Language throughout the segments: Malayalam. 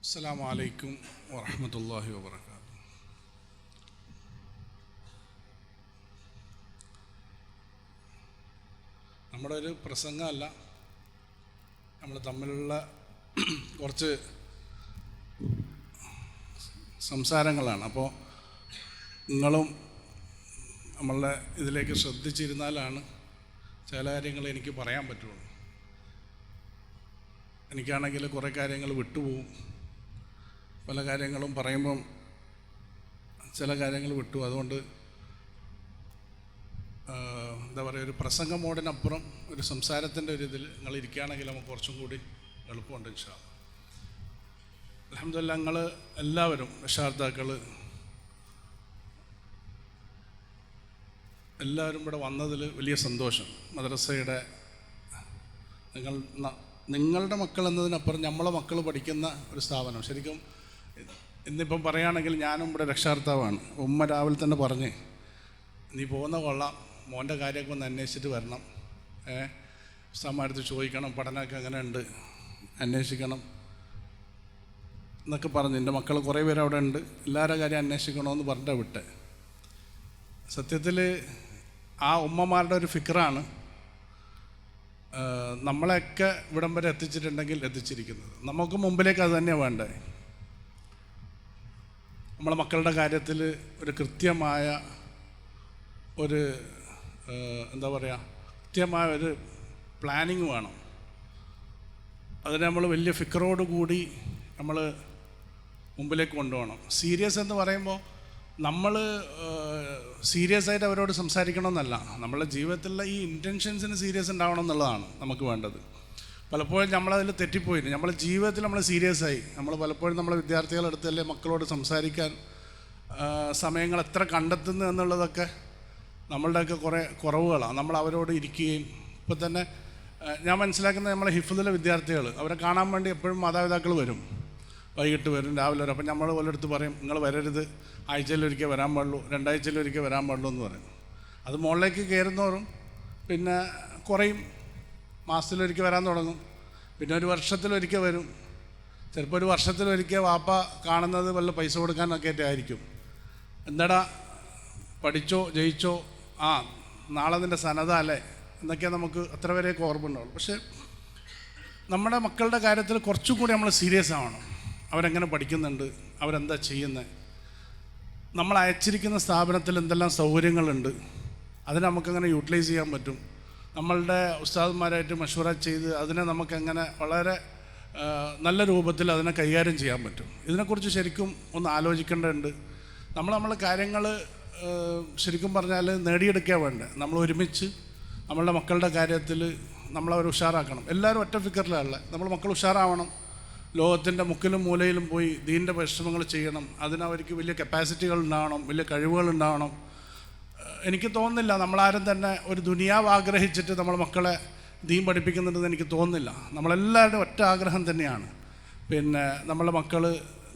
അസ്സലാമു അലൈക്കും വറഹ്മത്തുള്ളാഹി വബറകാതുഹു. നമ്മുടെ ഒരു പ്രസംഗമല്ല, നമ്മൾ തമ്മിലുള്ള കുറച്ച് സംസാരങ്ങളാണ്. അപ്പോൾ നിങ്ങളും നമ്മളുടെ ഇതിലേക്ക് ശ്രദ്ധിച്ചിരുന്നാലാണ് ചില കാര്യങ്ങൾ എനിക്ക് പറയാൻ പറ്റുള്ളൂ. എനിക്കാണെങ്കിൽ കുറേ കാര്യങ്ങൾ വിട്ടുപോകും. പല കാര്യങ്ങളും പറയുമ്പം ചില കാര്യങ്ങൾ വിട്ടു. അതുകൊണ്ട് എന്താ പറയുക, ഒരു പ്രസംഗ മോഡിനപ്പുറം ഒരു സംസാരത്തിൻ്റെ ഒരു ഇതിൽ നിങ്ങൾ ഇരിക്കുകയാണെങ്കിൽ നമുക്ക് കുറച്ചും കൂടി എളുപ്പമുണ്ട് ഇൻഷാ അല്ലാഹ്. അൽഹംദുലില്ലാഹ്, നിങ്ങൾ എല്ലാവരും രക്ഷാകർത്താക്കൾ എല്ലാവരും ഇവിടെ വന്നതിൽ വലിയ സന്തോഷം. മദ്രസയുടെ നിങ്ങളുടെ മക്കൾ എന്നതിനപ്പുറം നമ്മളെ മക്കൾ പഠിക്കുന്ന ഒരു സ്ഥാപനം. ശരിക്കും ഇന്നിപ്പം പറയുകയാണെങ്കിൽ ഞാനും ഇവിടെ രക്ഷാകർത്താവാണ്. ഉമ്മ രാവിലെ തന്നെ പറഞ്ഞ്, നീ പോകുന്ന കൊള്ളാം, മോൻ്റെ കാര്യമൊക്കെ ഒന്ന് അന്വേഷിച്ചിട്ട് വരണം, ഉസ്താദ്മാരടുത്ത് ചോദിക്കണം, പഠനമൊക്കെ എങ്ങനെ ഉണ്ട് അന്വേഷിക്കണം എന്നൊക്കെ പറഞ്ഞ്. എൻ്റെ മക്കൾ കുറേ പേര് അവിടെ ഉണ്ട്, എല്ലാവരുടെ കാര്യം അന്വേഷിക്കണമെന്ന് പറഞ്ഞിട്ടാണ് വിട്ടെ. സത്യത്തിൽ ആ ഉമ്മമാരുടെ ഒരു ഫിക്റാണ് നമ്മളെയൊക്കെ ഇവിടം വരെ എത്തിച്ചിട്ടുണ്ടെങ്കിൽ എത്തിച്ചിരിക്കുന്നത്. നമുക്ക് മുമ്പിലേക്ക് അത് തന്നെയാണ് വേണ്ടേ. നമ്മളെ മക്കളുടെ കാര്യത്തിൽ ഒരു കൃത്യമായ ഒരു എന്താ പറയുക, കൃത്യമായ ഒരു പ്ലാനിങ് വേണം. അതിന് നമ്മൾ വലിയ ഫിക്കറോടുകൂടി നമ്മൾ മുമ്പിലേക്ക് കൊണ്ടുപോകണം. സീരിയസ് എന്ന് പറയുമ്പോൾ നമ്മൾ സീരിയസ് ആയിട്ട് അവരോട് സംസാരിക്കണമെന്നല്ല, നമ്മളുടെ ജീവിതത്തിലുള്ള ഈ ഇൻറ്റൻഷൻസിന് സീരിയസ് ഉണ്ടാവണം എന്നുള്ളതാണ് നമുക്ക് വേണ്ടത്. പലപ്പോഴും നമ്മളതിൽ തെറ്റിപ്പോയിന്. നമ്മളെ ജീവിതത്തിൽ നമ്മൾ സീരിയസ് ആയി. നമ്മൾ പലപ്പോഴും നമ്മളെ വിദ്യാർത്ഥികളെടുത്തല്ലേ മക്കളോട് സംസാരിക്കാൻ സമയങ്ങൾ എത്ര കണ്ടെത്തുന്നു എന്നുള്ളതൊക്കെ നമ്മളുടെയൊക്കെ കുറേ കുറവുകളാണ്. നമ്മൾ അവരോട് ഇരിക്കുകയും, ഇപ്പോൾ തന്നെ ഞാൻ മനസ്സിലാക്കുന്നത് നമ്മളെ ഹിഫ്ദിലെ വിദ്യാർത്ഥികൾ, അവരെ കാണാൻ വേണ്ടി എപ്പോഴും മാതാപിതാക്കൾ വരും, വൈകിട്ട് വരും, രാവിലെ വരും. അപ്പം നമ്മൾ ഓരോരുത്തർ പറയും, നിങ്ങൾ വരരുത്, ആഴ്ചയിലൊരിക്കൽ വരാൻ പാടുള്ളൂ, 2 ആഴ്ചയിലൊരിക്കൽ വരാൻ പാടുള്ളൂ എന്ന് പറയും. അത് മുകളിലേക്ക് കയറുന്നവരും പിന്നെ കുറയും, മാസത്തിലൊരിക്കൽ വരാൻ തുടങ്ങും, പിന്നെ ഒരു വർഷത്തിലൊരിക്കൽ വരും. ചിലപ്പോൾ ഒരു വർഷത്തിലൊരിക്കൽ വാപ്പ കാണുന്നത് വല്ല പൈസ കൊടുക്കാനൊക്കെ ആയിരിക്കും. എന്താടാ പഠിച്ചോ ജയിച്ചോ, നാളെ നിൻ്റെ സനത അല്ലേ എന്നൊക്കെ നമുക്ക് അത്ര വരെയൊക്കെ ഓർമ്മ ഉണ്ടാവുള്ളൂ. പക്ഷേ നമ്മുടെ മക്കളുടെ കാര്യത്തിൽ കുറച്ചും കൂടി നമ്മൾ സീരിയസ് ആവണം. അവരെങ്ങനെ പഠിക്കുന്നുണ്ട്, അവരെന്താ ചെയ്യുന്നത്, നമ്മൾ അയച്ചിരിക്കുന്ന സ്ഥാപനത്തിൽ എന്തെല്ലാം സൗകര്യങ്ങളുണ്ട്, അതിനെ നമുക്കങ്ങനെ യൂട്ടിലൈസ് ചെയ്യാൻ പറ്റും. നമ്മളുടെ ഉസ്താദന്മാരായിട്ട് മഷൂറ ചെയ്ത് അതിനെ നമുക്കങ്ങനെ വളരെ നല്ല രൂപത്തിൽ അതിനെ കൈകാര്യം ചെയ്യാൻ പറ്റും. ഇതിനെക്കുറിച്ച് ശരിക്കും ഒന്ന് ആലോചിക്കേണ്ടതുണ്ട്. നമ്മളെ കാര്യങ്ങൾ ശരിക്കും പറഞ്ഞാൽ നേടിയെടുക്കാൻ വേണ്ടേ. നമ്മൾ ഒരുമിച്ച് നമ്മളുടെ മക്കളുടെ കാര്യത്തിൽ നമ്മളവർ ഉഷാറാക്കണം. എല്ലാവരും ഒറ്റ ഫിക്കറിലല്ല, നമ്മൾ മക്കൾ ഉഷാറാവണം. ലോകത്തിൻ്റെ മുക്കിലും മൂലയിലും പോയി ദീൻ്റെ പരിശ്രമങ്ങൾ ചെയ്യണം. അതിനവർക്ക് വലിയ കപ്പാസിറ്റികൾ ഉണ്ടാവണം, വലിയ കഴിവുകൾ ഉണ്ടാവണം. എനിക്ക് തോന്നുന്നില്ല നമ്മളാരും തന്നെ ഒരു ദുനിയാവ് ആഗ്രഹിച്ചിട്ട് നമ്മൾ മക്കളെ ദീൻ പഠിപ്പിക്കുന്നുണ്ടെന്ന് എനിക്ക് തോന്നുന്നില്ല. നമ്മളെല്ലാവരുടെയും ഒറ്റ ആഗ്രഹം തന്നെയാണ്, പിന്നെ നമ്മളെ മക്കൾ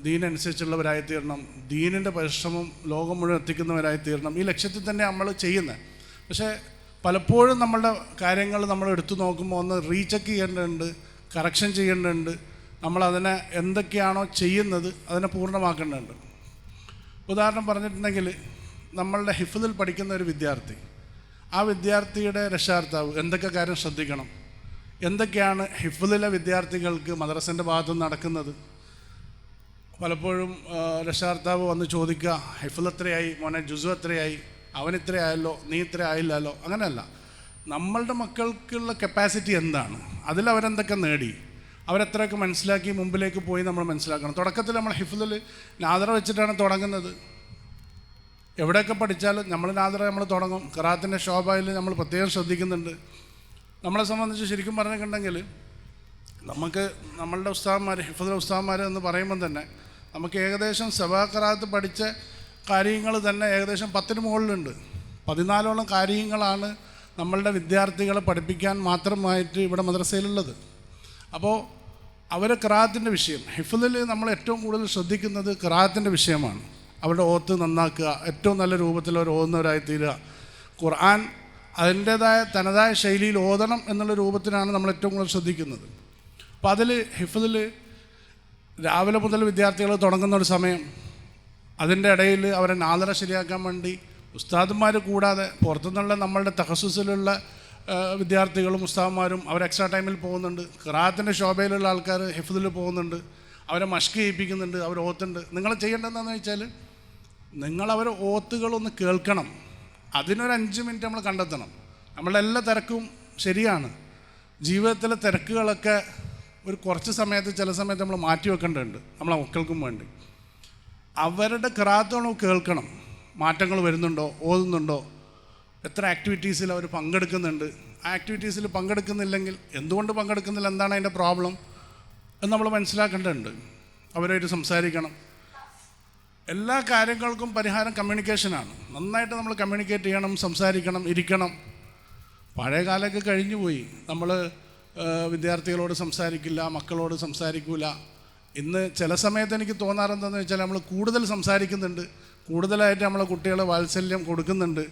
ദീനനുസരിച്ചുള്ളവരായി തീരണം, ദീനിൻ്റെ പരിശ്രമം ലോകം മുഴുവൻ എത്തിക്കുന്നവരായി തീരണം. ഈ ലക്ഷ്യത്തിൽ തന്നെ നമ്മൾ ചെയ്യുന്നത്. പക്ഷേ പലപ്പോഴും നമ്മളുടെ കാര്യങ്ങൾ നമ്മൾ എടുത്തു നോക്കുമ്പോൾ ഒന്ന് റീചെക്ക് ചെയ്യേണ്ടതുണ്ട്, കറക്ഷൻ ചെയ്യേണ്ടതുണ്ട്. നമ്മളതിനെ എന്തൊക്കെയാണോ ചെയ്യുന്നത് അതിനെ പൂർണ്ണമാക്കേണ്ടതുണ്ട്. ഉദാഹരണം പറഞ്ഞിട്ടുണ്ടെങ്കിൽ, നമ്മളുടെ ഹിഫ്ദിൽ പഠിക്കുന്ന ഒരു വിദ്യാർത്ഥി, ആ വിദ്യാർത്ഥിയുടെ രക്ഷാകർത്താവ് എന്തൊക്കെ കാര്യം ശ്രദ്ധിക്കണം, എന്തൊക്കെയാണ് ഹിഫ്ദിലെ വിദ്യാർത്ഥികൾക്ക് മദ്രസൻ്റെ ഭാഗത്ത് നടക്കുന്നത്. പലപ്പോഴും രക്ഷാകർത്താവ് വന്ന് ചോദിക്കുക, ഹിഫ്ദ് എത്രയായി മോനെ, ജുസു എത്രയായി, അവനിത്രയായല്ലോ, നീ ഇത്ര ആയില്ലല്ലോ. അങ്ങനെയല്ല, നമ്മളുടെ മക്കൾക്കുള്ള കപ്പാസിറ്റി എന്താണ്, അതിലവരെന്തൊക്കെ നേടി, അവരെത്രയൊക്കെ മനസ്സിലാക്കി മുമ്പിലേക്ക് പോയി നമ്മൾ മനസ്സിലാക്കണം. തുടക്കത്തിൽ നമ്മൾ ഹിഫ്ദിൽ നാദറ വെച്ചിട്ടാണ് തുടങ്ങുന്നത്. എവിടെയൊക്കെ പഠിച്ചാലും നമ്മൾ നാദറ നമ്മൾ തുടങ്ങും. ഖിറാഅത്തിൻ്റെ ശോഭയിൽ നമ്മൾ പ്രത്യേകം ശ്രദ്ധിക്കുന്നുണ്ട്. നമ്മളെ സംബന്ധിച്ച് ശരിക്കും പറഞ്ഞിട്ടുണ്ടെങ്കിൽ നമുക്ക് നമ്മളുടെ ഉസ്താദന്മാർ, ഹിഫ്ദിലെ ഉസ്താദന്മാർ എന്ന് പറയുമ്പം തന്നെ നമുക്ക് ഏകദേശം സബാ ഖിറാഅത്ത് പഠിച്ച കാര്യങ്ങൾ തന്നെ ഏകദേശം 10 മുകളിലുണ്ട്. 14ഓളം കാര്യങ്ങളാണ് നമ്മളുടെ വിദ്യാർത്ഥികളെ പഠിപ്പിക്കാൻ മാത്രമായിട്ട് ഇവിടെ മദ്രസയിലുള്ളത്. അപ്പോൾ അവർ ഖിറാഅത്തിൻ്റെ വിഷയം, ഹിഫ്ദിൽ നമ്മൾ ഏറ്റവും കൂടുതൽ ശ്രദ്ധിക്കുന്നത് ഖിറാഅത്തിൻ്റെ വിഷയമാണ്. അവരുടെ ഓത്ത് നന്നാക്കുക, ഏറ്റവും നല്ല രൂപത്തിൽ അവർ ഓതുന്നവരായി തീരുക. ഖുർആൻ അതിൻ്റേതായ തനതായ ശൈലിയിൽ ഓതണം എന്നുള്ള രൂപത്തിലാണ് നമ്മൾ ഏറ്റവും കൂടുതൽ ശ്രദ്ധിക്കുന്നത്. അപ്പോൾ അതിൽ ഹിഫ്ദിൽ രാവിലെ മുതൽ വിദ്യാർത്ഥികൾ തുടങ്ങുന്ന ഒരു സമയം, അതിൻ്റെ ഇടയിൽ അവരെ നാദറ ശരിയാക്കാൻ വേണ്ടി ഉസ്താദന്മാർ കൂടാതെ പുറത്തുനിന്നുള്ള നമ്മളുടെ തഖസ്സുസിലുള്ള വിദ്യാർത്ഥികളും ഉസ്താദന്മാരും അവർ എക്സ്ട്രാ ടൈമിൽ പോകുന്നുണ്ട്. ഖിറാഅത്തിൻ്റെ ശോഭയിലുള്ള ആൾക്കാർ ഹിഫ്ദിൽ പോകുന്നുണ്ട്, അവരെ മഷ്ക് ചെയ്യിപ്പിക്കുന്നുണ്ട്, അവർ ഓത്തുണ്ട്. നിങ്ങൾ ചെയ്യേണ്ടതെന്ന് വെച്ചാൽ നിങ്ങളവർ ഓത്തുകളൊന്ന് കേൾക്കണം. അതിനൊരു 5 മിനിറ്റ് നമ്മൾ കണ്ടെത്തണം. നമ്മളുടെ എല്ലാ തിരക്കും ശരിയാണ്, ജീവിതത്തിലെ തിരക്കുകളൊക്കെ ഒരു കുറച്ച് സമയത്ത് ചില സമയത്ത് നമ്മൾ മാറ്റി വെക്കേണ്ടതുണ്ട് നമ്മളെ മക്കൾക്കും വേണ്ടി. അവരുടെ ഖിറാഅത്തുകൾ കേൾക്കണം, മാറ്റങ്ങൾ വരുന്നുണ്ടോ, ഓതുന്നുണ്ടോ, എത്ര ആക്ടിവിറ്റീസിൽ അവർ പങ്കെടുക്കുന്നുണ്ട്. ആ ആക്ടിവിറ്റീസിൽ പങ്കെടുക്കുന്നില്ലെങ്കിൽ എന്തുകൊണ്ട് പങ്കെടുക്കുന്നില്ല, എന്താണ് അതിൻ്റെ പ്രോബ്ലം എന്ന് നമ്മൾ മനസ്സിലാക്കേണ്ടതുണ്ട്. അവരായിട്ട് സംസാരിക്കണം. എല്ലാ കാര്യങ്ങൾക്കും പരിഹാരം കമ്മ്യൂണിക്കേഷനാണ്. നന്നായിട്ട് നമ്മൾ കമ്മ്യൂണിക്കേറ്റ് ചെയ്യണം, സംസാരിക്കണം, ഇരിക്കണം. പഴയ കാലമൊക്കെ കഴിഞ്ഞു പോയി. നമ്മൾ വിദ്യാർത്ഥികളോട് സംസാരിക്കില്ല, മക്കളോട് സംസാരിക്കില്ല. ഇന്ന് ചില സമയത്ത് എനിക്ക് തോന്നാറെന്താണെന്ന് വെച്ചാൽ നമ്മൾ കൂടുതൽ സംസാരിക്കുന്നുണ്ട്, കൂടുതലായിട്ട് നമ്മളെ കുട്ടികളെ വാത്സല്യം കൊടുക്കുന്നുണ്ട്.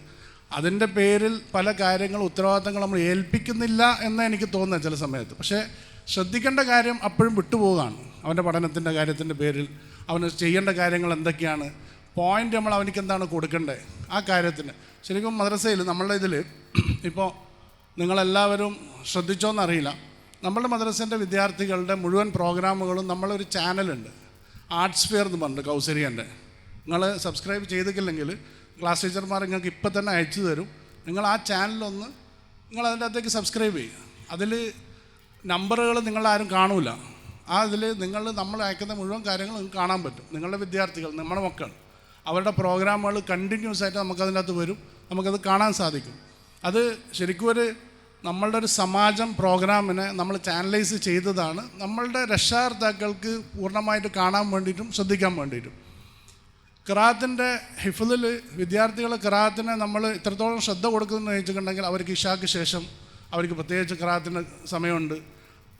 അതിൻ്റെ പേരിൽ പല കാര്യങ്ങളും ഉത്തരവാദിത്തങ്ങൾ നമ്മൾ ഏൽപ്പിക്കുന്നില്ല എന്ന് എനിക്ക് തോന്നുന്നത് ചില സമയത്ത്. പക്ഷേ ശ്രദ്ധിക്കേണ്ട കാര്യം അപ്പോഴും വിട്ടുപോവുകയാണ്. അവൻ്റെ പഠനത്തിൻ്റെ കാര്യത്തിൻ്റെ പേരിൽ അവന് ചെയ്യേണ്ട കാര്യങ്ങൾ എന്തൊക്കെയാണ്, പോയിൻ്റ് നമ്മൾ അവനിക്ക് എന്താണ് കൊടുക്കേണ്ടത് ആ കാര്യത്തിന്. ശരിക്കും മദ്രസയിൽ നമ്മളുടെ ഇതിൽ ഇപ്പോൾ നിങ്ങളെല്ലാവരും ശ്രദ്ധിച്ചോന്നറിയില്ല, നമ്മളുടെ മദ്രസേൻ്റെ വിദ്യാർത്ഥികളുടെ മുഴുവൻ പ്രോഗ്രാമുകളും നമ്മളൊരു ചാനലുണ്ട്, ആർട്സ് ഫെയർ എന്ന് പറഞ്ഞിട്ട് കൗസരിയൻ്റെ. നിങ്ങൾ സബ്സ്ക്രൈബ് ചെയ്തിട്ടില്ലെങ്കിൽ ക്ലാസ് ടീച്ചർമാർ നിങ്ങൾക്ക് ഇപ്പം തന്നെ അയച്ചു തരും. നിങ്ങൾ ആ ചാനലൊന്ന് നിങ്ങൾ അതിൻ്റെ അകത്തേക്ക് സബ്സ്ക്രൈബ് ചെയ്യുക. അതിൽ നമ്പറുകൾ നിങ്ങളാരും കാണൂല. അതിൽ നമ്മൾ അയക്കുന്ന മുഴുവൻ കാര്യങ്ങൾ നിങ്ങൾക്ക് കാണാൻ പറ്റും. നിങ്ങളുടെ വിദ്യാർത്ഥികൾ, നമ്മുടെ മക്കൾ, അവരുടെ പ്രോഗ്രാമുകൾ കണ്ടിന്യൂസ് ആയിട്ട് നമുക്കതിൻ്റെ അകത്ത് വരും, നമുക്കത് കാണാൻ സാധിക്കും. അത് ശരിക്കും നമ്മളുടെ ഒരു സമാജം പ്രോഗ്രാമിനെ നമ്മൾ ചാനലൈസ് ചെയ്തതാണ് നമ്മളുടെ രക്ഷാകർത്താക്കൾക്ക് പൂർണ്ണമായിട്ട് കാണാൻ വേണ്ടിയിട്ടും ശ്രദ്ധിക്കാൻ വേണ്ടിയിട്ടും. ഖിറാഅത്തിൻ്റെ ഹിഫ്ദിൽ വിദ്യാർത്ഥികൾ ഖിറാഅത്തിനെ നമ്മൾ ഇത്രത്തോളം ശ്രദ്ധ കൊടുക്കുന്നതെന്ന് വെച്ചിട്ടുണ്ടെങ്കിൽ അവർക്ക് ഇഷാക്ക് ശേഷം അവർക്ക് പ്രത്യേകിച്ച് ഖിറാഅത്തിൻ്റെ സമയമുണ്ട്,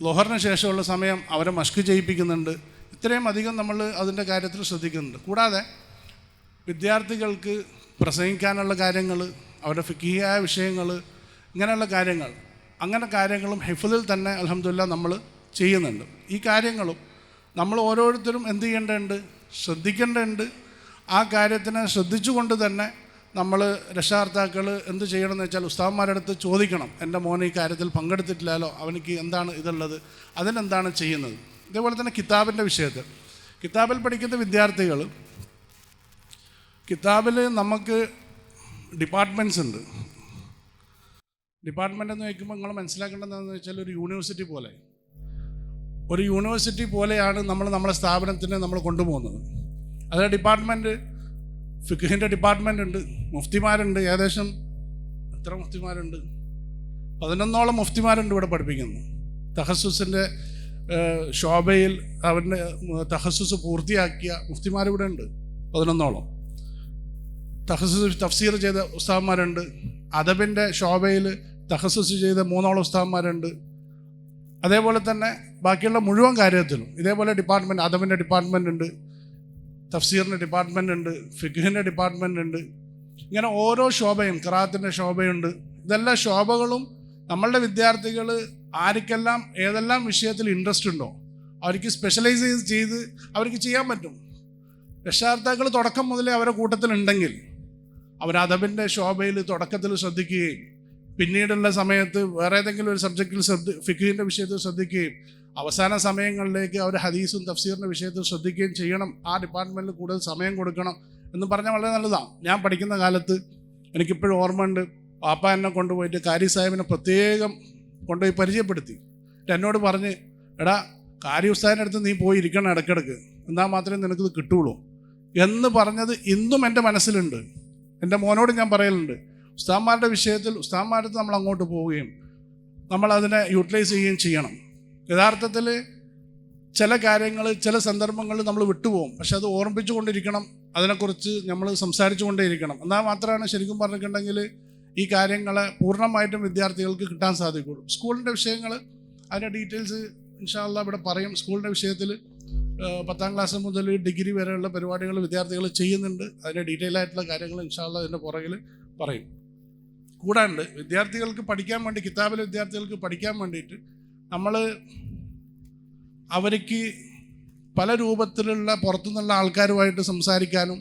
ളുഹറിന് ശേഷമുള്ള സമയം അവരെ മഷ്ക് ചെയ്യിപ്പിക്കുന്നുണ്ട്. ഇത്രയും അധികം നമ്മൾ അതിൻ്റെ കാര്യത്തിൽ ശ്രദ്ധിക്കുന്നുണ്ട്. കൂടാതെ വിദ്യാർത്ഥികൾക്ക് പ്രസംഗിക്കാനുള്ള കാര്യങ്ങൾ, അവരുടെ ഫിഖിയായ വിഷയങ്ങൾ, ഇങ്ങനെയുള്ള കാര്യങ്ങൾ, അങ്ങനെ കാര്യങ്ങളും ഹിഫ്ദിൽ തന്നെ അൽഹംദുലില്ലാഹ് നമ്മൾ ചെയ്യുന്നുണ്ട്. ഈ കാര്യങ്ങളും നമ്മൾ ഓരോരുത്തരും എന്ത് ചെയ്യേണ്ടതുണ്ട്, ശ്രദ്ധിക്കേണ്ടതുണ്ട്. ആ കാര്യത്തിനെ ശ്രദ്ധിച്ചുകൊണ്ട് തന്നെ നമ്മൾ രക്ഷാകർത്താക്കൾ എന്ത് ചെയ്യണമെന്ന് വെച്ചാൽ ഉസ്താദന്മാരുടെ അടുത്ത് ചോദിക്കണം, എൻ്റെ മോൻ ഈ കാര്യത്തിൽ പങ്കെടുത്തിട്ടില്ലല്ലോ, അവനിക്ക് എന്താണ് ഇതുള്ളത്, അതിനെന്താണ് ചെയ്യുന്നത്. ഇതേപോലെ തന്നെ കിതാബിൻ്റെ വിഷയത്തിൽ, കിതാബിൽ പഠിക്കുന്ന വിദ്യാർത്ഥികൾ, കിതാബിൽ നമുക്ക് ഡിപ്പാർട്ട്മെൻറ്റ്സ് ഉണ്ട്. ഡിപ്പാർട്ട്മെൻ്റ് എന്ന് വയ്ക്കുമ്പോൾ നിങ്ങൾ മനസ്സിലാക്കേണ്ടതെന്ന് വെച്ചാൽ ഒരു യൂണിവേഴ്സിറ്റി പോലെയാണ് നമ്മളെ സ്ഥാപനത്തിനെ നമ്മൾ കൊണ്ടുപോകുന്നത്. അതിലെ ഡിപ്പാർട്ട്മെൻറ്റ്, ഫിഖിൻ്റെ ഡിപ്പാർട്ട്മെൻ്റ് ഉണ്ട്, മുഫ്തിമാരുണ്ട്. ഏകദേശം എത്ര മുഫ്തിമാരുണ്ട്? 11ഓളം മുഫ്തിമാരുണ്ട് ഇവിടെ പഠിപ്പിക്കുന്നത്. തഖസ്സുസിൻ്റെ ശോഭയിൽ അവൻ്റെ തഖസ്സുസ് പൂർത്തിയാക്കിയ മുഫ്തിമാർ ഇവിടെ ഉണ്ട് 11ഓളം. തഖസ്സുസ് തഫ്സീർ ചെയ്ത ഉസ്താദന്മാരുണ്ട്. അദബിൻ്റെ ശോഭയിൽ തഖസ്സുസ് ചെയ്ത 3ഓളം ഉസ്താദന്മാരുണ്ട്. അതേപോലെ തന്നെ ബാക്കിയുള്ള മുഴുവൻ കാര്യത്തിലും ഇതേപോലെ ഡിപ്പാർട്ട്മെൻറ്റ്, അദബിൻ്റെ ഡിപ്പാർട്ട്മെൻ്റ് ഉണ്ട്, തഫ്സീറിൻ്റെ ഡിപ്പാർട്ട്മെൻ്റ് ഉണ്ട്, ഫിഖിൻ്റെ ഡിപ്പാർട്ട്മെൻ്റ് ഉണ്ട്. ഇങ്ങനെ ഓരോ ശോഭയും, ഖിറാഅത്തിൻ്റെ ശോഭയുണ്ട്. ഇതെല്ലാ ശോഭകളും നമ്മളുടെ വിദ്യാർത്ഥികൾ ആർക്കെല്ലാം ഏതെല്ലാം വിഷയത്തിൽ ഇൻട്രസ്റ്റ് ഉണ്ടോ അവർക്ക് സ്പെഷ്യലൈസ് ചെയ്ത് അവർക്ക് ചെയ്യാൻ പറ്റും. രക്ഷാകർത്താക്കൾ തുടക്കം മുതലേ അവരുടെ കൂട്ടത്തിലുണ്ടെങ്കിൽ അവർ അദബിൻ്റെ ശോഭയിൽ തുടക്കത്തിൽ ശ്രദ്ധിക്കുകയും പിന്നീടുള്ള സമയത്ത് വേറെ ഏതെങ്കിലും ഒരു സബ്ജക്റ്റിൽ ഫിഖിൻ്റെ വിഷയത്തിൽ ശ്രദ്ധിക്കുകയും അവസാന സമയങ്ങളിലേക്ക് അവർ ഹദീസും തഫ്സീറിൻ്റെ വിഷയത്തിൽ ശ്രദ്ധിക്കുകയും ചെയ്യണം. ആ ഡിപ്പാർട്ട്മെൻറ്റിൽ കൂടുതൽ സമയം കൊടുക്കണം എന്ന് പറഞ്ഞാൽ വളരെ നല്ലതാണ്. ഞാൻ പഠിക്കുന്ന കാലത്ത് എനിക്കിപ്പോഴും ഓർമ്മയുണ്ട്, പാപ്പ എന്നെ കൊണ്ടുപോയിട്ട് കാരി സാഹിബിനെ പ്രത്യേകം കൊണ്ടുപോയി പരിചയപ്പെടുത്തി. എന്നോട് പറഞ്ഞ്, എടാ കാരി ഉസ്താദിൻ്റെ അടുത്ത് നീ പോയി ഇരിക്കണം ഇടയ്ക്കിടയ്ക്ക്, എന്നാൽ മാത്രമേ നിനക്കിത് കിട്ടുകയുള്ളൂ എന്ന് പറഞ്ഞത് ഇന്നും എൻ്റെ മനസ്സിലുണ്ട്. എൻ്റെ മോനോട് ഞാൻ പറയലുണ്ട്, ഉസ്താദന്മാരുടെ വിഷയത്തിൽ ഉസ്താദന്മാരുടെ അടുത്ത് നമ്മൾ അങ്ങോട്ട് പോവുകയും നമ്മളതിനെ യൂട്ടിലൈസ് ചെയ്യുകയും ചെയ്യണം. യഥാർത്ഥത്തിൽ ചില കാര്യങ്ങൾ ചില സന്ദർഭങ്ങളിൽ നമ്മൾ വിട്ടുപോകും, പക്ഷെ അത് ഓർമ്മിച്ചു കൊണ്ടിരിക്കണം, അതിനെക്കുറിച്ച് നമ്മൾ സംസാരിച്ചു കൊണ്ടേയിരിക്കണം. എന്നാൽ മാത്രമാണ് ശരിക്കും പറഞ്ഞിട്ടുണ്ടെങ്കിൽ ഈ കാര്യങ്ങളെ പൂർണ്ണമായിട്ടും വിദ്യാർത്ഥികൾക്ക് കിട്ടാൻ സാധിക്കുള്ളൂ. സ്കൂളിൻ്റെ വിഷയങ്ങൾ അതിൻ്റെ ഡീറ്റെയിൽസ് ഇൻഷാ അല്ലാഹ് ഇവിടെ പറയും. സ്കൂളിൻ്റെ വിഷയത്തിൽ 10ാം ക്ലാസ് മുതൽ ഡിഗ്രി വരെയുള്ള പരിപാടികൾ വിദ്യാർത്ഥികൾ ചെയ്യുന്നുണ്ട്. അതിൻ്റെ ഡീറ്റെയിൽ ആയിട്ടുള്ള കാര്യങ്ങൾ ഇൻഷാ അല്ലാഹ് ഇതിൻ്റെ പുറകിൽ പറയും. കൂടാണ്ട് വിദ്യാർത്ഥികൾക്ക് പഠിക്കാൻ വേണ്ടി, കിതാബിലെ വിദ്യാർത്ഥികൾക്ക് പഠിക്കാൻ വേണ്ടിയിട്ട് നമ്മൾ അവർക്ക് പല രൂപത്തിലുള്ള പുറത്തുനിന്നുള്ള ആൾക്കാരുമായിട്ട് സംസാരിക്കാനും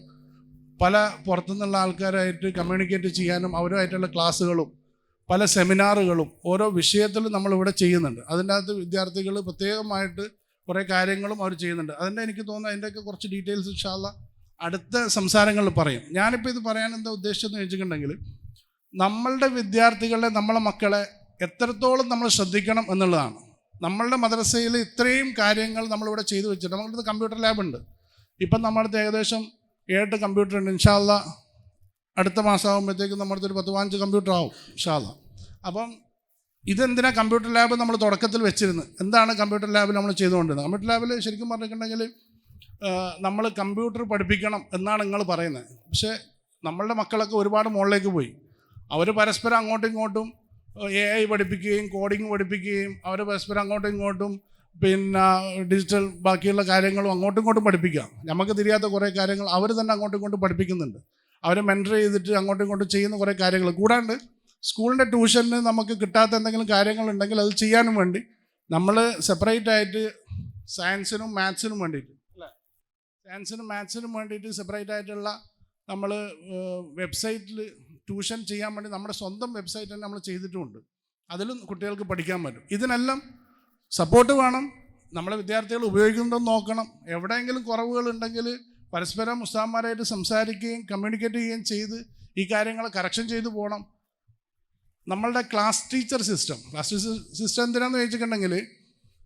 പല പുറത്തുനിന്നുള്ള ആൾക്കാരായിട്ട് കമ്മ്യൂണിക്കേറ്റ് ചെയ്യാനും അവരുമായിട്ടുള്ള ക്ലാസ്സുകളും പല സെമിനാറുകളും ഓരോ വിഷയത്തിലും നമ്മളിവിടെ ചെയ്യുന്നുണ്ട്. അതിൻ്റെ അകത്ത് വിദ്യാർത്ഥികൾ പ്രത്യേകമായിട്ട് കുറേ കാര്യങ്ങളും അവർ ചെയ്യുന്നുണ്ട്. അതിൻ്റെ എനിക്ക് തോന്നുന്നു അതിൻ്റെയൊക്കെ കുറച്ച് ഡീറ്റെയിൽസ് ഇൻഷാ അല്ലാഹ് അടുത്ത സംസാരങ്ങളിൽ പറയും. ഞാനിപ്പോൾ ഇത് പറയാൻ എന്താ ഉദ്ദേശിച്ചതെന്ന് വെച്ചിട്ടുണ്ടെങ്കിൽ, നമ്മളുടെ വിദ്യാർത്ഥികളെ, നമ്മളെ മക്കളെ എത്രത്തോളം നമ്മൾ ശ്രദ്ധിക്കണം എന്നുള്ളതാണ്. നമ്മളുടെ മദ്രസയിൽ ഇത്രയും കാര്യങ്ങൾ നമ്മളിവിടെ ചെയ്തു വെച്ചിട്ട്, നമ്മളുടെ കമ്പ്യൂട്ടർ ലാബുണ്ട്. ഇപ്പം നമ്മളടുത്ത് ഏകദേശം 7 കമ്പ്യൂട്ടർ ഉണ്ട്. ഇൻഷാ അല്ലാഹ് അടുത്ത മാസമാകുമ്പോഴത്തേക്കും നമ്മുടെ ഒരു 10-15 കമ്പ്യൂട്ടർ ആവും ഇൻഷാ അല്ലാഹ്. അപ്പം ഇതെന്തിനാ കമ്പ്യൂട്ടർ ലാബ് നമ്മൾ തുടക്കത്തിൽ വെച്ചിരുന്നത്? എന്താണ് കമ്പ്യൂട്ടർ ലാബിൽ നമ്മൾ ചെയ്തുകൊണ്ടിരുന്നത്? കമ്പ്യൂട്ടർ ലാബിൽ ശരിക്കും പറഞ്ഞിട്ടുണ്ടെങ്കിൽ നമ്മൾ കമ്പ്യൂട്ടർ പഠിപ്പിക്കണം എന്നാണ് നിങ്ങൾ പറയുന്നത്. പക്ഷേ നമ്മളുടെ മക്കളൊക്കെ ഒരുപാട് മുകളിലേക്ക് പോയി. അവർ പരസ്പരം അങ്ങോട്ടും ഇങ്ങോട്ടും AI പഠിപ്പിക്കുകയും കോഡിങ് പഠിപ്പിക്കുകയും അവർ പരസ്പരം അങ്ങോട്ടും ഇങ്ങോട്ടും പിന്നെ ഡിജിറ്റൽ ബാക്കിയുള്ള കാര്യങ്ങളും അങ്ങോട്ടും ഇങ്ങോട്ടും പഠിപ്പിക്കാം. നമുക്ക് തിരിയാത്ത കുറേ കാര്യങ്ങൾ അവർ തന്നെ അങ്ങോട്ടും ഇങ്ങോട്ടും പഠിപ്പിക്കുന്നുണ്ട്. അവരെ മെൻറ്റർ ചെയ്തിട്ട് അങ്ങോട്ടും ഇങ്ങോട്ടും ചെയ്യുന്ന കുറേ കാര്യങ്ങൾ. കൂടാണ്ട് സ്കൂളിൻ്റെ ട്യൂഷന് നമുക്ക് കിട്ടാത്ത എന്തെങ്കിലും കാര്യങ്ങളുണ്ടെങ്കിൽ അത് ചെയ്യാനും വേണ്ടി നമ്മൾ സെപ്പറേറ്റ് ആയിട്ട് സയൻസിനും മാത്സിനും വേണ്ടിയിട്ട് സയൻസിനും മാത്സിനും വേണ്ടിയിട്ട് സെപ്പറേറ്റ് ആയിട്ടുള്ള നമ്മൾ വെബ്സൈറ്റിൽ ട്യൂഷൻ ചെയ്യാൻ വേണ്ടി നമ്മുടെ സ്വന്തം വെബ്സൈറ്റ് തന്നെ നമ്മൾ ചെയ്തിട്ടുമുണ്ട്. അതിലും കുട്ടികൾക്ക് പഠിക്കാൻ പറ്റും. ഇതിനെല്ലാം സപ്പോർട്ട് വേണം. നമ്മളെ വിദ്യാർത്ഥികൾ ഉപയോഗിക്കുന്നുണ്ടെന്ന് നോക്കണം. എവിടെയെങ്കിലും കുറവുകളുണ്ടെങ്കിൽ പരസ്പരം ഉസ്താദന്മാരായിട്ട് സംസാരിക്കുകയും കമ്മ്യൂണിക്കേറ്റ് ചെയ്യുകയും ചെയ്ത് ഈ കാര്യങ്ങൾ കറക്ഷൻ ചെയ്തു പോകണം. നമ്മളുടെ ക്ലാസ് ടീച്ചർ സിസ്റ്റം എന്തിനാണെന്ന് ചോദിച്ചിട്ടുണ്ടെങ്കിൽ,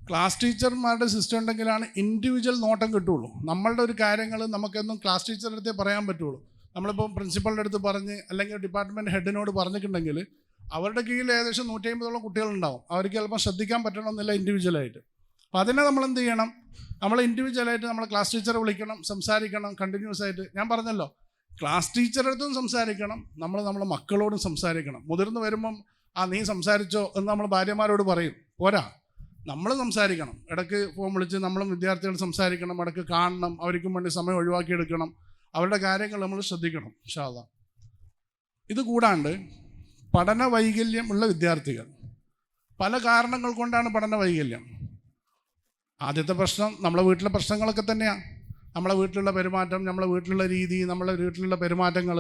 ക്ലാസ് ടീച്ചർമാരുടെ സിസ്റ്റം ഉണ്ടെങ്കിലാണ് ഇൻഡിവിജ്വൽ നോട്ടം കിട്ടുള്ളൂ. നമ്മളുടെ ഒരു കാര്യങ്ങൾ നമുക്കെന്നും ക്ലാസ് ടീച്ചറുടെ അടുത്തേ പറയാൻ പറ്റുള്ളൂ. നമ്മളിപ്പോൾ പ്രിൻസിപ്പളിൻ്റെ അടുത്ത് പറഞ്ഞ് അല്ലെങ്കിൽ ഡിപ്പാർട്ട്മെൻറ്റ് ഹെഡിനോട് പറഞ്ഞിട്ടുണ്ടെങ്കിൽ അവരുടെ കീഴിൽ ഏകദേശം 150ഓളം കുട്ടികളുണ്ടാവും. അവർക്ക് ചിലപ്പോൾ ശ്രദ്ധിക്കാൻ പറ്റണമെന്നില്ല ഇൻഡിവിജ്വലായിട്ട്. അപ്പോൾ അതിനെ നമ്മൾ എന്ത് ചെയ്യണം? നമ്മൾ ഇൻഡിവിജ്വലായിട്ട് നമ്മൾ ക്ലാസ് ടീച്ചറെ വിളിക്കണം, സംസാരിക്കണം കണ്ടിന്യൂസ് ആയിട്ട്. ഞാൻ പറഞ്ഞല്ലോ, ക്ലാസ് ടീച്ചറുടെ അടുത്തും സംസാരിക്കണം, നമ്മളെ മക്കളോടും സംസാരിക്കണം. മുതിർന്ന് വരുമ്പം നീ സംസാരിച്ചോ എന്ന് നമ്മൾ ഭാര്യമാരോട് പറയും, പോരാ, നമ്മൾ സംസാരിക്കണം. ഇടയ്ക്ക് ഫോൺ വിളിച്ച് നമ്മളും വിദ്യാർത്ഥികൾ സംസാരിക്കണം, ഇടയ്ക്ക് കാണണം, അവർക്കും വേണ്ടി സമയം ഒഴിവാക്കിയെടുക്കണം, അവരുടെ കാര്യങ്ങൾ നമ്മൾ ശ്രദ്ധിക്കണം ഇൻഷാ അല്ലാഹ്. ഇത് കൂടാണ്ട് പഠന വൈകല്യം ഉള്ള വിദ്യാർത്ഥികൾ, പല കാരണങ്ങൾ കൊണ്ടാണ് പഠന വൈകല്യം. ആദ്യത്തെ പ്രശ്നം നമ്മളെ വീട്ടിലെ പ്രശ്നങ്ങളൊക്കെ തന്നെയാണ്. നമ്മളെ വീട്ടിലുള്ള പെരുമാറ്റം, നമ്മളെ വീട്ടിലുള്ള രീതി, നമ്മളെ വീട്ടിലുള്ള പെരുമാറ്റങ്ങൾ,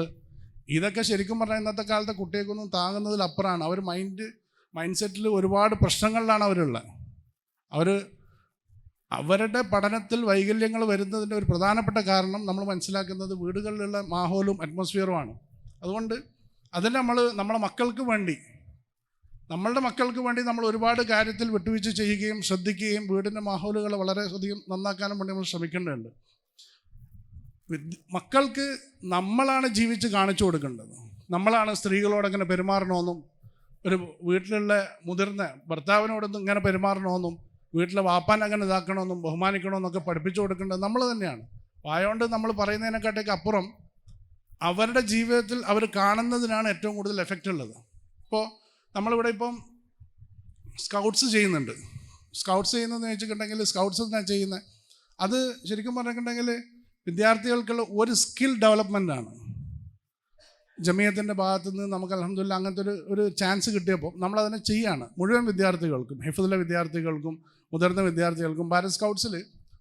ഇതൊക്കെ ശരിക്കും പറഞ്ഞാൽ ഇന്നത്തെ കാലത്തെ കുട്ടികൾക്കൊന്നും താങ്ങുന്നതിലപ്പുറമാണ്. അവർ മൈൻഡ് സെറ്റിൽ ഒരുപാട് പ്രശ്നങ്ങളിലാണ് അവരുള്ളത്. അവരുടെ പഠനത്തിൽ വൈകല്യങ്ങൾ വരുന്നതിൻ്റെ ഒരു പ്രധാനപ്പെട്ട കാരണം നമ്മൾ മനസ്സിലാക്കുന്നത് വീടുകളിലുള്ള മാഹോലും അറ്റ്മോസ്ഫിയറുമാണ്. അതുകൊണ്ട് അതിന് നമ്മളെ മക്കൾക്ക് വേണ്ടി, നമ്മളുടെ മക്കൾക്ക് വേണ്ടി നമ്മൾ ഒരുപാട് കാര്യത്തിൽ വിട്ടുവീഴ്ച ചെയ്യുകയും ശ്രദ്ധിക്കുകയും വീടിൻ്റെ മാഹോലുകളെ വളരെയധികം നന്നാക്കാനും വേണ്ടി നമ്മൾ ശ്രമിക്കേണ്ടതുണ്ട്. മക്കൾക്ക് നമ്മളാണ് ജീവിച്ച് കാണിച്ചു കൊടുക്കേണ്ടത്. നമ്മളാണ് സ്ത്രീകളോടങ്ങനെ പെരുമാറണമെന്നും ഒരു വീട്ടിലുള്ള മുതിർന്ന ഭർത്താവിനോടൊന്നും ഇങ്ങനെ പെരുമാറണമെന്നും വീട്ടിലെ വാപ്പാൻ അങ്ങനെ ഇതാക്കണമെന്നും ബഹുമാനിക്കണമെന്നൊക്കെ പഠിപ്പിച്ചു കൊടുക്കേണ്ടത് നമ്മൾ തന്നെയാണ്. വായോണ്ട് നമ്മൾ പറയുന്നതിനെക്കാട്ടേക്ക് അപ്പുറം അവരുടെ ജീവിതത്തിൽ അവർ കാണുന്നതിനാണ് ഏറ്റവും കൂടുതൽ എഫക്റ്റ് ഉള്ളത്. ഇപ്പോൾ നമ്മളിവിടെ ഇപ്പം സ്കൗട്ട്സ് ചെയ്യുന്നുണ്ട്. സ്കൗട്ട്സ് ചെയ്യുന്നതെന്ന് വെച്ചിട്ടുണ്ടെങ്കിൽ സ്കൗട്ട്സ് എന്നാണ് ചെയ്യുന്നത്. അത് ശരിക്കും പറഞ്ഞിട്ടുണ്ടെങ്കിൽ വിദ്യാർത്ഥികൾക്കുള്ള ഒരു സ്കിൽ ഡെവലപ്മെൻറ്റാണ്. ജമിയത്തിൻ്റെ ഭാഗത്തുനിന്ന് നമുക്ക് അൽഹംദുലില്ലാ അങ്ങനത്തെ ഒരു ചാൻസ് കിട്ടിയപ്പോൾ നമ്മളതിനെ ചെയ്യാണ്. മുഴുവൻ വിദ്യാർത്ഥികൾക്കും, ഹിഫ്ദിലെ വിദ്യാർത്ഥികൾക്കും മുതിർന്ന വിദ്യാർത്ഥികൾക്കും. ഭാരത് സ്കൗട്ട്സിൽ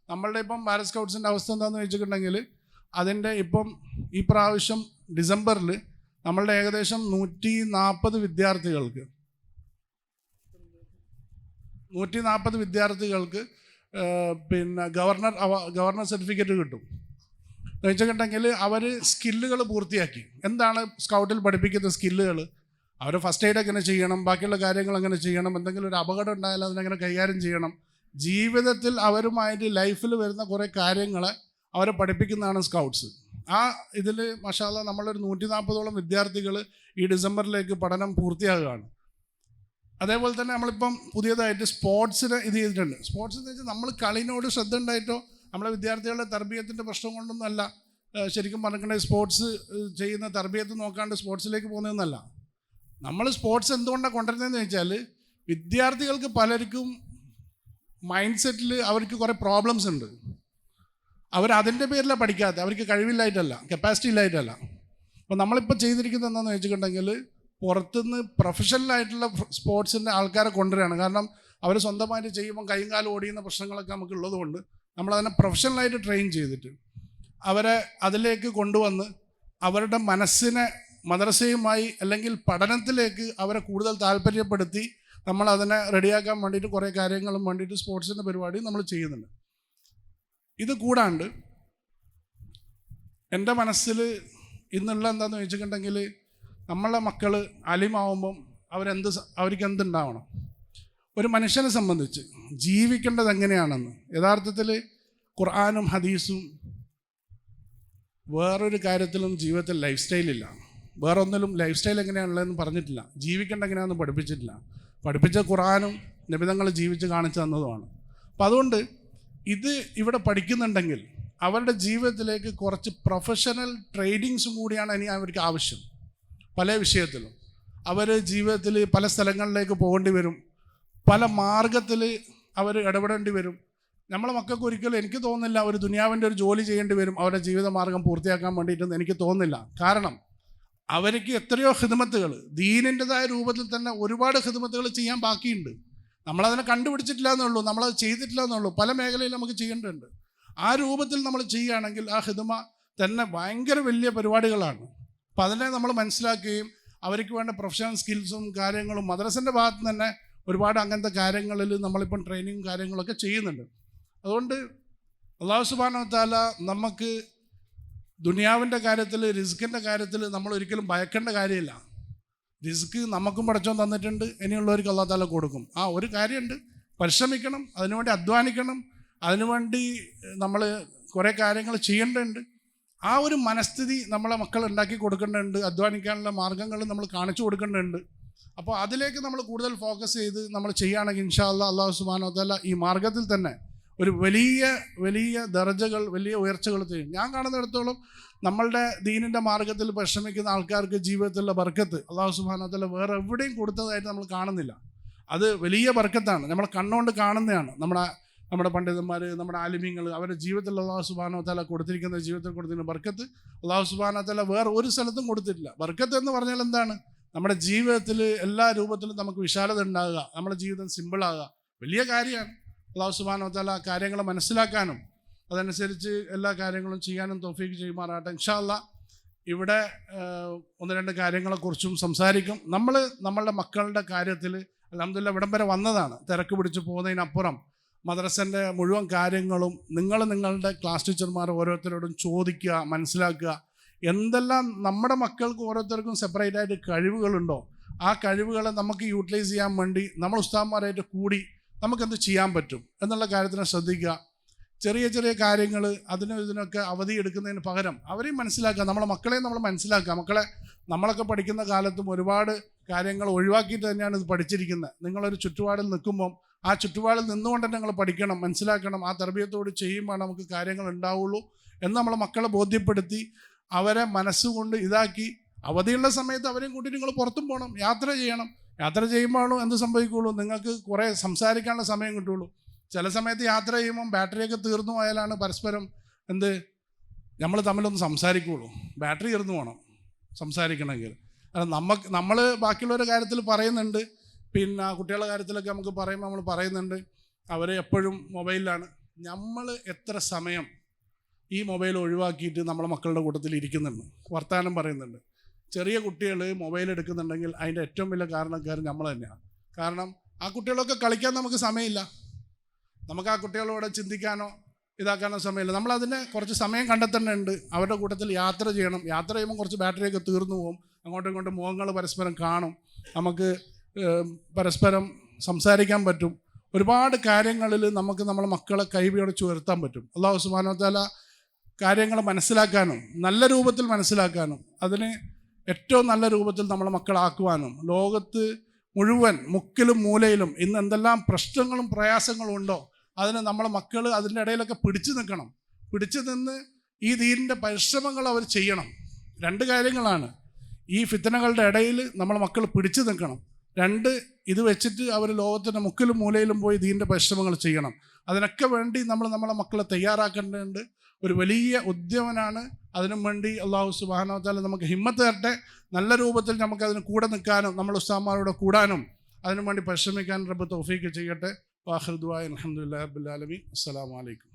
നമ്മളുടെ ഇപ്പം ഭാരത് സ്കൗട്ട്സിൻ്റെ അവസ്ഥ എന്താണെന്ന് വെച്ചിട്ടുണ്ടെങ്കിൽ, അതിൻ്റെ ഇപ്പം ഈ പ്രാവശ്യം ഡിസംബറിൽ നമ്മളുടെ ഏകദേശം 140 വിദ്യാർത്ഥികൾക്ക് 140 വിദ്യാർത്ഥികൾക്ക് പിന്നെ ഗവർണർ സർട്ടിഫിക്കറ്റ് കിട്ടും. എന്ന് വെച്ചിട്ടുണ്ടെങ്കിൽ അവർ സ്കില്ലുകൾ പൂർത്തിയാക്കി. എന്താണ് സ്കൗട്ടിൽ പഠിപ്പിക്കുന്ന സ്കില്ലുകൾ? അവർ ഫസ്റ്റ് എയ്ഡ് എങ്ങനെ ചെയ്യണം, ബാക്കിയുള്ള കാര്യങ്ങൾ എങ്ങനെ ചെയ്യണം, എന്തെങ്കിലും ഒരു അപകടം ഉണ്ടായാലും അതിനെങ്ങനെ കൈകാര്യം ചെയ്യണം, ജീവിതത്തിൽ അവരുമായിട്ട് ലൈഫിൽ വരുന്ന കുറേ കാര്യങ്ങളെ അവരെ പഠിപ്പിക്കുന്നതാണ് സ്കൗട്ട്സ്. ആ ഇതിൽ മാഷാ അല്ലാഹ് നമ്മളൊരു 140ഓളം വിദ്യാർത്ഥികൾ ഈ ഡിസംബറിലേക്ക് പഠനം പൂർത്തിയാകുകയാണ്. അതേപോലെ തന്നെ നമ്മളിപ്പം പുതിയതായിട്ട് സ്പോർട്സിന് ഇത് ചെയ്തിട്ടുണ്ട്. സ്പോർട്സ് എന്ന് വെച്ചാൽ നമ്മൾ കളിനോട് ശ്രദ്ധ ഉണ്ടായിട്ടോ നമ്മളെ വിദ്യാർത്ഥികളുടെ തർബീയത്തിൻ്റെ പ്രശ്നം കൊണ്ടൊന്നും അല്ല ശരിക്കും പറഞ്ഞിട്ടുണ്ടെങ്കിൽ സ്പോർട്സ് ചെയ്യുന്ന തർബീയത്ത് നോക്കാണ്ട് സ്പോർട്സിലേക്ക് പോകുന്നതെന്നല്ല. നമ്മൾ സ്പോർട്സ് എന്തുകൊണ്ടാണ് കൊണ്ടുവരുന്നതെന്ന് വെച്ചാൽ, വിദ്യാർത്ഥികൾക്ക് പലർക്കും മൈൻഡ് സെറ്റിൽ അവർക്ക് കുറേ പ്രോബ്ലംസ് ഉണ്ട്. അവരതിൻ്റെ പേരിലാണ് പഠിക്കാത്ത, അവർക്ക് കഴിവില്ലായിട്ടല്ല, കപ്പാസിറ്റി ഇല്ലായിട്ടല്ല. അപ്പോൾ നമ്മളിപ്പോൾ ചെയ്തിരിക്കുന്നത് എന്താണെന്ന് വെച്ചിട്ടുണ്ടെങ്കിൽ, പുറത്തുനിന്ന് പ്രൊഫഷണലായിട്ടുള്ള സ്പോർട്സിൻ്റെ ആൾക്കാരെ കൊണ്ടുവരികയാണ്. കാരണം അവർ സ്വന്തമായിട്ട് ചെയ്യുമ്പോൾ കൈയും കാലും ഓടിയുന്ന പ്രശ്നങ്ങളൊക്കെ നമുക്ക് ഉള്ളതുകൊണ്ട് നമ്മളതിനെ പ്രൊഫഷണലായിട്ട് ട്രെയിൻ ചെയ്തിട്ട് അവരെ അതിലേക്ക് കൊണ്ടുവന്ന് അവരുടെ മനസ്സിനെ മദ്രസയുമായി അല്ലെങ്കിൽ പഠനത്തിലേക്ക് അവരെ കൂടുതൽ താല്പര്യപ്പെടുത്തി നമ്മളതിനെ റെഡിയാക്കാൻ വേണ്ടിയിട്ട് കുറേ കാര്യങ്ങളും വേണ്ടിയിട്ട് സ്പോർട്സിൻ്റെ പരിപാടി നമ്മൾ ചെയ്യുന്നുണ്ട്. ഇത് കൂടാണ്ട് എൻ്റെ മനസ്സിൽ ഇന്നുള്ള എന്താണെന്ന് വെച്ചിട്ടുണ്ടെങ്കിൽ നമ്മളെ മക്കൾ അലിമാവുമ്പം അവർക്ക് എന്തുണ്ടാവണം, ഒരു മനുഷ്യനെ സംബന്ധിച്ച് ജീവിക്കേണ്ടത് എങ്ങനെയാണെന്ന് യഥാർത്ഥത്തിൽ ഖുർആനും ഹദീസും വേറൊരു കാര്യത്തിലും ജീവിതത്തിൽ ലൈഫ് സ്റ്റൈലില്ല, വേറെ ഒന്നിലും ലൈഫ് സ്റ്റൈൽ എങ്ങനെയാണുള്ളതെന്ന് പറഞ്ഞിട്ടില്ല, ജീവിക്കേണ്ട എങ്ങനെയാണെന്ന് പഠിപ്പിച്ചിട്ടില്ല. പഠിപ്പിച്ച ഖുർആനും നബിതങ്ങൾ ജീവിച്ച് കാണിച്ചു തന്നതുമാണ്. അപ്പം അതുകൊണ്ട് ഇത് ഇവിടെ പഠിക്കുന്നുണ്ടെങ്കിൽ അവരുടെ ജീവിതത്തിലേക്ക് കുറച്ച് പ്രൊഫഷണൽ ട്രെയിനിങ്സും കൂടിയാണ് ഇനി അവർക്ക് ആവശ്യം. പല വിഷയത്തിലും അവർ ജീവിതത്തിൽ പല സ്ഥലങ്ങളിലേക്ക് പോകേണ്ടി വരും, പല മാർഗത്തിൽ അവർ ഇടപെടേണ്ടി വരും. നമ്മളെ മക്കൾക്ക് ഒരിക്കലും എനിക്ക് തോന്നുന്നില്ല ഒരു ദുനിയാവിൻ്റെ ഒരു ജോലി ചെയ്യേണ്ടി വരും അവരുടെ ജീവിതമാർഗം പൂർത്തിയാക്കാൻ വേണ്ടിയിട്ടെന്ന് എനിക്ക് തോന്നുന്നില്ല. കാരണം അവർക്ക് എത്രയോ ഖിദ്മത്തുകൾ ദീനിൻ്റെതായ രൂപത്തിൽ തന്നെ ഒരുപാട് ഖിദ്മത്തുകൾ ചെയ്യാൻ ബാക്കിയുണ്ട്. നമ്മളതിനെ കണ്ടുപിടിച്ചിട്ടില്ല എന്നുള്ളൂ, നമ്മളത് ചെയ്തിട്ടില്ല എന്നുള്ളൂ. പല മേഖലയിൽ നമുക്ക് ചെയ്യേണ്ടതുണ്ട്. ആ രൂപത്തിൽ നമ്മൾ ചെയ്യുകയാണെങ്കിൽ ആ ഖിദ്മ തന്നെ ഭയങ്കര വലിയ പരിപാടികളാണ്. അപ്പം അതിനെ നമ്മൾ മനസ്സിലാക്കുകയും അവർക്ക് വേണ്ട പ്രൊഫഷണൽ സ്കിൽസും കാര്യങ്ങളും മദ്രസൻ്റെ ഭാഗത്ത് നിന്ന് തന്നെ ഒരുപാട് അങ്ങനത്തെ കാര്യങ്ങളിൽ നമ്മളിപ്പം ട്രെയിനിങ്ങും കാര്യങ്ങളൊക്കെ ചെയ്യുന്നുണ്ട്. അതുകൊണ്ട് അല്ലാഹു സുബ്ഹാനഹു വ തആല നമുക്ക് ദുനിയാവിൻ്റെ കാര്യത്തിൽ റിസ്ക്കിൻ്റെ കാര്യത്തിൽ നമ്മൾ ഒരിക്കലും ഭയക്കേണ്ട കാര്യമില്ല. റിസ്ക് നമുക്കും പടച്ചോൻ തന്നിട്ടുണ്ട്, ഇനിയുള്ളവർക്ക് അല്ലാഹു തആല കൊടുക്കും. ആ ഒരു കാര്യമുണ്ട്, പരിശ്രമിക്കണം, അതിനുവേണ്ടി അധ്വാനിക്കണം, അതിനുവേണ്ടി നമ്മൾ കുറേ കാര്യങ്ങൾ ചെയ്യേണ്ടതുണ്ട്. ആ ഒരു മനസ്ഥിതി നമ്മളെ മക്കൾ ഉണ്ടാക്കി കൊടുക്കേണ്ടതുണ്ട്, അധ്വാനിക്കാനുള്ള മാർഗ്ഗങ്ങൾ നമ്മൾ കാണിച്ചു കൊടുക്കേണ്ടതുണ്ട്. അപ്പോൾ അതിലേക്ക് നമ്മൾ കൂടുതൽ ഫോക്കസ് ചെയ്ത് നമ്മൾ ചെയ്യുകയാണെങ്കിൽ ഇൻഷാ അല്ലാഹ് അല്ലാഹു സുബ്ഹാനഹു വ തആല ഈ മാർഗ്ഗത്തിൽ തന്നെ ഒരു വലിയ വലിയ ദർജകൾ, വലിയ ഉയർച്ചകൾ ചെയ്യും. ഞാൻ കാണുന്നിടത്തോളം നമ്മളുടെ ദീനിൻ്റെ മാർഗ്ഗത്തിൽ പരിശ്രമിക്കുന്ന ആൾക്കാർക്ക് ജീവിതത്തിലുള്ള ബർക്കത്ത് അല്ലാഹു സുബ്ഹാനഹു വ തആല വേറെ എവിടെയും കൊടുത്തതായിട്ട് നമ്മൾ കാണുന്നില്ല. അത് വലിയ ബർക്കത്താണ്, നമ്മൾ കണ്ണുകൊണ്ട് കാണുന്നതാണ്. നമ്മുടെ പണ്ഡിതന്മാർ, നമ്മുടെ ആലിമീങ്ങൾ, അവരുടെ ജീവിതത്തിൽ അല്ലാഹു സുബ്ഹാനഹു വ തആല കൊടുത്തിരിക്കുന്ന ജീവിതത്തിൽ കൊടുത്തിരിക്കുന്ന ബർക്കത്ത് അല്ലാഹു സുബ്ഹാനഹു വ തആല വേറെ ഒരു സ്ഥലത്തും കൊടുത്തിട്ടില്ല. ബർക്കത്ത് എന്ന് പറഞ്ഞാൽ എന്താണ്? നമ്മുടെ ജീവിതത്തിൽ എല്ലാ രൂപത്തിലും നമുക്ക് വിശാലത ഉണ്ടാകുക, നമ്മുടെ ജീവിതം സിമ്പിളാകുക, വലിയ കാര്യമാണ്. അല്ലാഹു സുബ്ഹാനഹു വ തആല കാര്യങ്ങൾ മനസ്സിലാക്കാനും അതനുസരിച്ച് എല്ലാ കാര്യങ്ങളും ചെയ്യാനും തൗഫീഖ് ചെയ്യുമാറാട്ടെ. ഇൻഷാ അല്ലാഹ് ഇവിടെ ഒന്ന് രണ്ട് കാര്യങ്ങളെക്കുറിച്ചും സംസാരിക്കും. നമ്മളുടെ മക്കളുടെ കാര്യത്തിൽ അൽഹംദുലില്ലാഹ് ഇവിടം വരെ വന്നതാണ്. തിരക്ക് പിടിച്ച് പോകുന്നതിനപ്പുറം മദ്രസൻ്റെ മുഴുവൻ കാര്യങ്ങളും നിങ്ങളുടെ ക്ലാസ് ടീച്ചർമാർ ഓരോരുത്തരോടും ചോദിക്കുക, മനസ്സിലാക്കുക. എന്തെല്ലാം നമ്മുടെ മക്കൾക്ക് ഓരോരുത്തർക്കും സെപ്പറേറ്റ് ആയിട്ട് കഴിവുകളുണ്ടോ, ആ കഴിവുകളെ നമുക്ക് യൂട്ടിലൈസ് ചെയ്യാൻ വേണ്ടി നമ്മൾ ഉസ്താദന്മാരായിട്ട് കൂടി നമുക്കെന്ത് ചെയ്യാൻ പറ്റും എന്നുള്ള കാര്യത്തിനെ ശ്രദ്ധിക്കുക. ചെറിയ ചെറിയ കാര്യങ്ങൾ ഇതിനൊക്കെ അവധി എടുക്കുന്നതിന് പകരം അവരെയും മനസ്സിലാക്കുക, നമ്മളെ മക്കളെയും നമ്മൾ മനസ്സിലാക്കുക. നമ്മളൊക്കെ പഠിക്കുന്ന കാലത്തും ഒരുപാട് കാര്യങ്ങൾ ഒഴിവാക്കിയിട്ട് തന്നെയാണ് ഇത് പഠിച്ചിരിക്കുന്നത്. നിങ്ങളൊരു ചുറ്റുപാടിൽ നിൽക്കുമ്പം ആ ചുറ്റുപാടിൽ നിന്നുകൊണ്ട് തന്നെ നിങ്ങൾ പഠിക്കണം, മനസ്സിലാക്കണം. ആ തർബിയത്തോട് ചെയ്യുമ്പോൾ നമുക്ക് കാര്യങ്ങൾ ഉണ്ടാവുള്ളൂ എന്ന് നമ്മളെ മക്കളെ ബോധ്യപ്പെടുത്തി അവരെ മനസ്സുകൊണ്ട് ഇതാക്കി അവധിയുള്ള സമയത്ത് അവരെയും കൂട്ടി നിങ്ങൾ പുറത്തും പോകണം, യാത്ര ചെയ്യണം. യാത്ര ചെയ്യുമ്പോഴാണോ എന്ത് സംഭവിക്കുള്ളൂ, നിങ്ങൾക്ക് കുറേ സംസാരിക്കാനുള്ള സമയം കിട്ടുള്ളൂ. ചില സമയത്ത് യാത്ര ചെയ്യുമ്പം ബാറ്ററിയൊക്കെ തീർന്നു പോയാലാണ് പരസ്പരം നമ്മൾ തമ്മിലൊന്ന് സംസാരിക്കുകയുള്ളൂ. ബാറ്ററി തീർന്നു പോകണം സംസാരിക്കണമെങ്കിൽ. നമ്മൾ ബാക്കിയുള്ളവരുടെ കാര്യത്തിൽ പറയുന്നുണ്ട്, പിന്നെ കുട്ടികളുടെ കാര്യത്തിലൊക്കെ നമുക്ക് പറയുമ്പോൾ നമ്മൾ പറയുന്നുണ്ട് അവർ എപ്പോഴും മൊബൈലിലാണ്. നമ്മൾ എത്ര സമയം ഈ മൊബൈൽ ഒഴിവാക്കിയിട്ട് നമ്മളെ മക്കളുടെ കൂട്ടത്തിൽ ഇരിക്കുന്നുണ്ട്, വർത്തമാനം പറയുന്നുണ്ട്. ചെറിയ കുട്ടികൾ മൊബൈൽ എടുക്കുന്നുണ്ടെങ്കിൽ അതിൻ്റെ ഏറ്റവും വലിയ കാരണക്കാരൻ നമ്മൾ തന്നെയാണ്. കാരണം ആ കുട്ടികളൊക്കെ കളിക്കാൻ നമുക്ക് സമയമില്ല, നമുക്ക് ആ കുട്ടികളോട് ചിന്തിക്കാനോ ഇതാക്കാനോ സമയമില്ല. നമ്മളതിന് കുറച്ച് സമയം കണ്ടെത്തേണ്ടതുണ്ട്. അവരുടെ കൂട്ടത്തിൽ യാത്ര ചെയ്യണം. യാത്ര ചെയ്യുമ്പോൾ കുറച്ച് ബാറ്ററിയൊക്കെ തീർന്നു പോകും. അങ്ങോട്ടും ഇങ്ങോട്ടും മുഖങ്ങൾ പരസ്പരം കാണും, നമുക്ക് പരസ്പരം സംസാരിക്കാൻ പറ്റും. ഒരുപാട് കാര്യങ്ങളിൽ നമുക്ക് നമ്മളെ മക്കളെ കൈപിടിച്ച് ഉയർത്താൻ പറ്റും. അല്ലാഹു സുബ്ഹാനഹു വ തആല കാര്യങ്ങൾ മനസ്സിലാക്കാനും നല്ല രൂപത്തിൽ മനസ്സിലാക്കാനും അതിന് ഏറ്റവും നല്ല രൂപത്തിൽ നമ്മളെ മക്കളാക്കുവാനും ലോകത്ത് മുഴുവൻ മുക്കിലും മൂലയിലും ഇന്ന് എന്തെല്ലാം പ്രശ്നങ്ങളും പ്രയാസങ്ങളും ഉണ്ടോ അതിന് നമ്മളെ മക്കൾ അതിൻ്റെ ഇടയിലൊക്കെ പിടിച്ചു നിൽക്കണം. പിടിച്ചു നിന്ന് ഈ ദീനിൻ്റെ പരിശ്രമങ്ങൾ അവർ ചെയ്യണം. രണ്ട് കാര്യങ്ങളാണ്. ഈ ഫിത്തനകളുടെ ഇടയിൽ നമ്മളെ മക്കൾ പിടിച്ചു നിൽക്കണം. രണ്ട്, ഇത് വെച്ചിട്ട് അവർ ലോകത്തിൻ്റെ മുക്കിലും മൂലയിലും പോയി ദീനിൻ്റെ പരിശ്രമങ്ങൾ ചെയ്യണം. അതിനൊക്കെ വേണ്ടി നമ്മളെ മക്കളെ തയ്യാറാക്കേണ്ടതുണ്ട്. ഒരു വലിയ ഉദ്യമനാണ്. അതിനും വേണ്ടി അല്ലാഹു സുബ്ഹാനഹു വ തആല നമുക്ക് ഹിമ്മത്ത് തരട്ടെ. നല്ല രൂപത്തിൽ നമുക്കതിന് കൂടെ നിൽക്കാനും നമ്മൾ ഉസ്താദന്മാരോട് കൂടാനും അതിനു വേണ്ടി പരിശ്രമിക്കാൻ റബ്ബ് തൗഫീഖ് ചെയ്യട്ടെ. വാഖിറു ദുആഇ അൽഹംദുലില്ലാഹി റബ്ബിൽ ആലമീൻ. അസ്സലാമു അലൈക്കും.